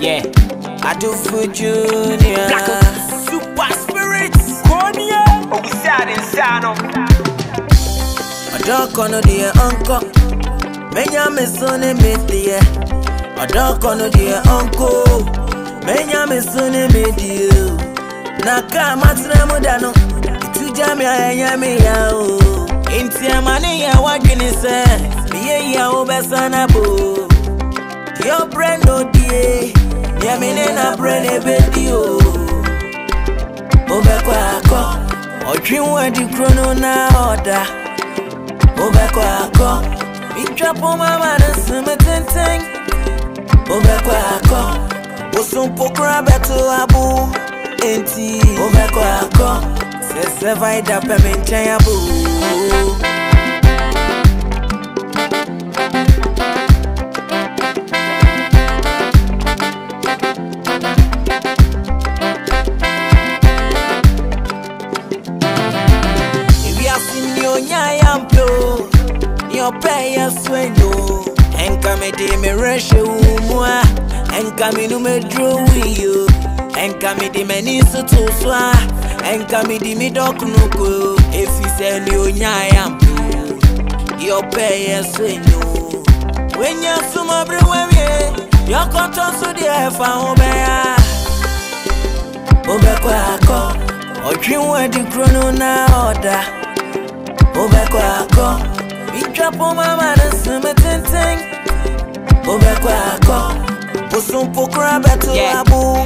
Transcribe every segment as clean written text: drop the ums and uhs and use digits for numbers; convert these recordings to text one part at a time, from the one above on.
Yeah, I do for Junior. Black Super Spirits. Cornea. Oh, we sad inside. I don't know the uncle. Menya me son and me dear. I don't know the uncle. Menya me son and me dear. Naka matna mudano. Tu jamia yami yao. Intia mani ya wagini se. Biye ya obesana bo. Your brand no die. Yamine na brand ebedio. Obekwa ako. Ochimwa di krono na order. Obekwa ako. Itrapo mama na semetenteng. Obekwa ako. Osumpo krabeto abu. Enti obekwa ako. Se vaida pe menchen abu. Your pay a swendo, and come a day me rush you, and come in me draw you, and come in the many so to swa, and come in the middle no. If you send you nyam, your pay a swendo. When you're summer brewery, your cotton so dear found bear. Obekwa, or dream where the chrono now order. Obekwa, Itrapo mama na semetenteng. Obekwa ako. Osumpo krabeto abu.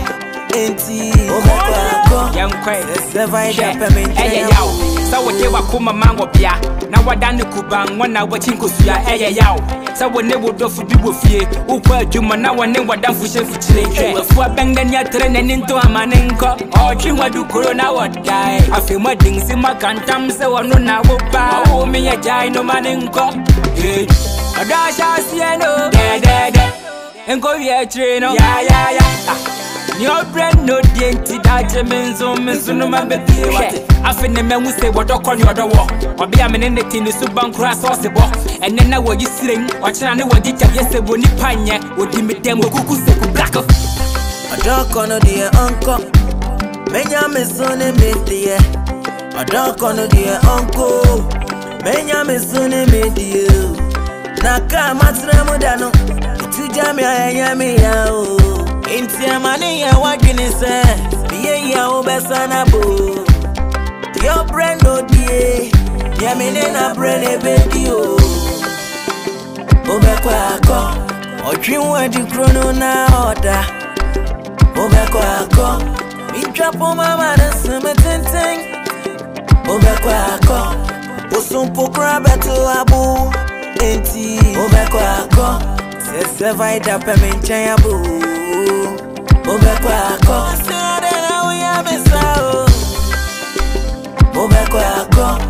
Enti obekwa ako. Yankwe Se vaida pe menchen yaw. Sa wote wakoma mango bia. Na wadane kuban wana wachinko suya yaw. Sa wone wodofu bi wofie. Ukwa adwuma na wone wadanfu shefu chire. Wafua benga nya trene ninto amanenko. Ochimwa du corona wadai. Afema dingsi makantam se wono na wopa. O me ya jai no manenko. Adasha sieno. De. Enko ye treno. Ya. Your brand no denti daje menzo no mabedi wate afene menwu se wodo kon yodo wo obi amene ne tini su bankra so se bo enne na wo yisiren o kira ne wodi tabye se bo ni panye odi medem okuku se ku black Adoko no dear uncle. Menya me son and me dear. Adoko no dear uncle. Menya me son and me dear. Naka matna mudano. Tu jamia yami yao. Intia mani ya wagini se. Biye ya obesana bo. Your brand no die. Yamine na brand ebedio. Obekwa ako. Ochimwa di krono na order. Obekwa ako. Itrapo mama na semetenteng. Obekwa ako. Osumpo krabeto abu. Enti obekwa ako. Se vaida pe menchen abu. Obekwa ako. Se ade na uya besao. Obekwa ako.